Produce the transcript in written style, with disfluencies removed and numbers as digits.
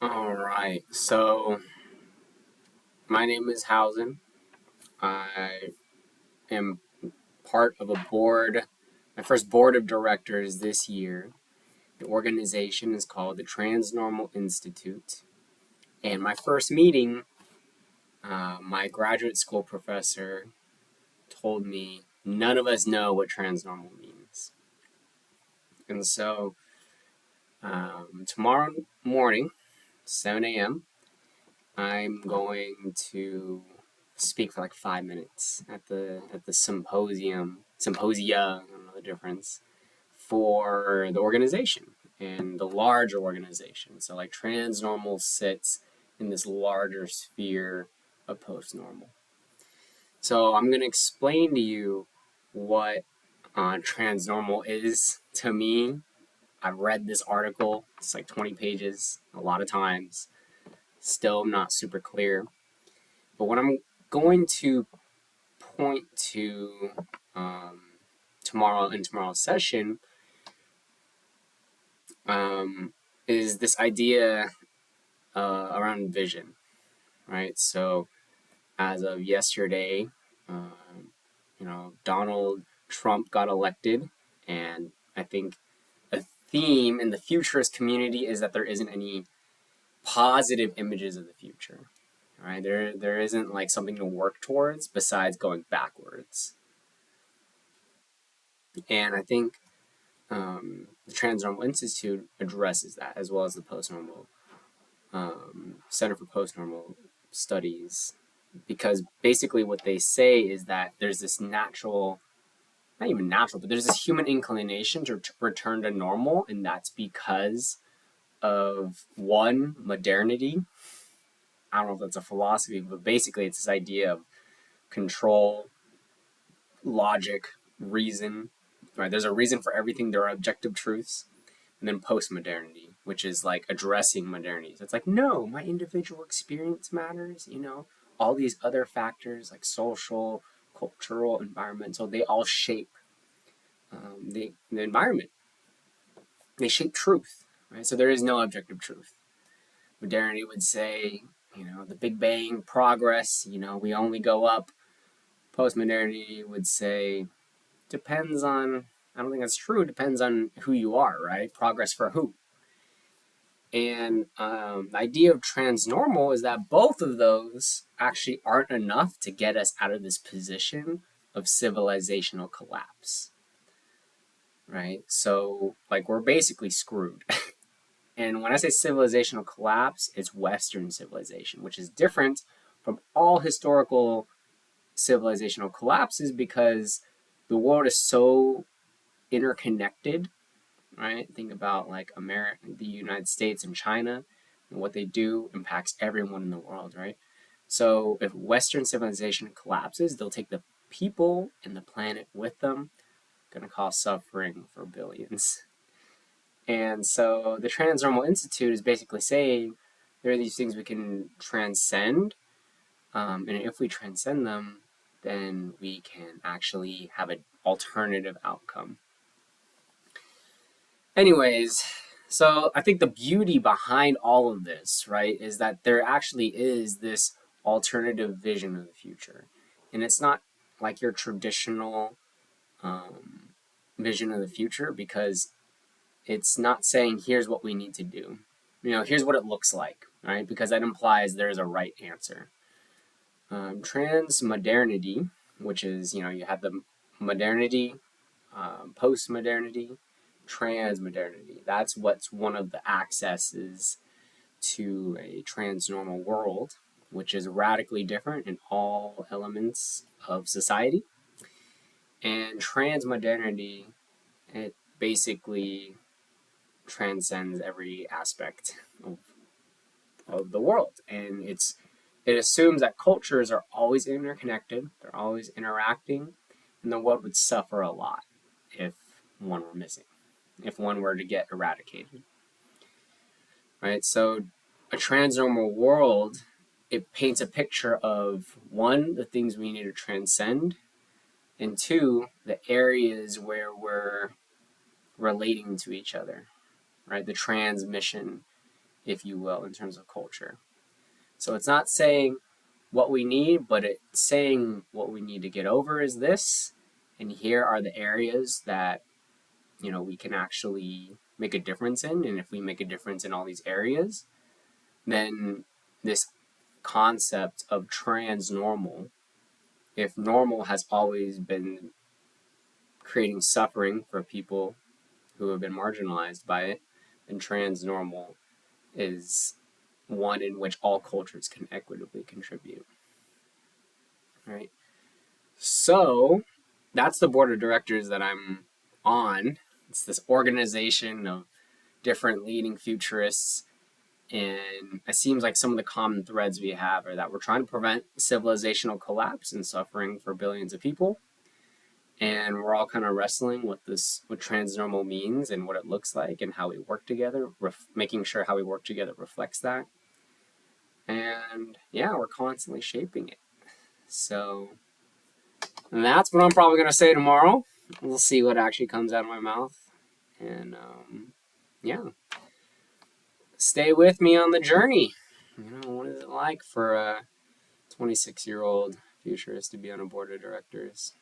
All right, so my name is Hausen. I am part of a board, my first board of directors this year. The organization is called the Transnormal Institute. And my first meeting, my graduate school professor told me none of us know what transnormal means. And so tomorrow morning, 7 a.m., I'm going to speak for like 5 minutes at the symposia. I don't know the difference for the organization and the larger organization. So like transnormal sits in this larger sphere of postnormal. So I'm gonna explain to you what transnormal is to me. I've read this article. It's like 20 pages a lot of times. Still not super clear. But what I'm going to point to in tomorrow's session is this idea around vision, right? So as of yesterday, Donald Trump got elected, and I think a theme in the futurist community is that there isn't any positive images of the future. Right? There isn't like something to work towards besides going backwards. And I think the Transnormal Institute addresses that, as well as the Postnormal Center for Postnormal Studies, because basically what they say is that there's this natural, not even natural, but there's this human inclination to return to normal, and that's because of one, modernity. I don't know if that's a philosophy, but basically it's this idea of control, logic, reason. Right? There's a reason for everything. There are objective truths. And then postmodernity, which is like addressing modernity. So it's like, no, my individual experience matters, all these other factors like social, cultural, environmental, they all shape the environment. They shape truth, right? So there is no objective truth. Modernity would say, the Big Bang, progress, we only go up. Postmodernity would say, depends on, I don't think that's true, it depends on who you are, right? Progress for who? And the idea of transnormal is that both of those actually aren't enough to get us out of this position of civilizational collapse, right? So, like, we're basically screwed. And when I say civilizational collapse, it's Western civilization, which is different from all historical civilizational collapses because the world is so interconnected, right? Think about like America, the United States and China, and what they do impacts everyone in the world, right? So if Western civilization collapses, they'll take the people and the planet with them, going to cause suffering for billions. And so the Transnormal Institute is basically saying there are these things we can transcend, and if we transcend them, then we can actually have an alternative outcome. Anyways, so I think the beauty behind all of this, right, is that there actually is this alternative vision of the future. And it's not like your traditional vision of the future because it's not saying here's what we need to do. Here's what it looks like, right? Because that implies there's a right answer. Transmodernity, which is, you have the modernity, post-modernity, transmodernity. That's what's one of the accesses to a transnormal world, which is radically different in all elements of society. And transmodernity, it basically transcends every aspect of the world. And it assumes that cultures are always interconnected, they're always interacting, and the world would suffer a lot if one were missing, if one were to get eradicated. Right? So a transnormal world, it paints a picture of one, the things we need to transcend, and two, the areas where we're relating to each other, right? The transmission if you will, in terms of culture. So it's not saying what we need, but it's saying what we need to get over is this, and here are the areas that we can actually make a difference in, and if we make a difference in all these areas, then this concept of trans normal, if normal has always been creating suffering for people who have been marginalized by it, then trans normal is one in which all cultures can equitably contribute. Right? So that's the board of directors that I'm on. It's this organization of different leading futurists. And it seems like some of the common threads we have are that we're trying to prevent civilizational collapse and suffering for billions of people. And we're all kind of wrestling with what transnormal means and what it looks like and how we work together, making sure how we work together reflects that. And yeah, we're constantly shaping it. So that's what I'm probably going to say tomorrow. We'll see what actually comes out of my mouth. And yeah, stay with me on the journey. What is it like for a 26-year-old futurist to be on a board of directors?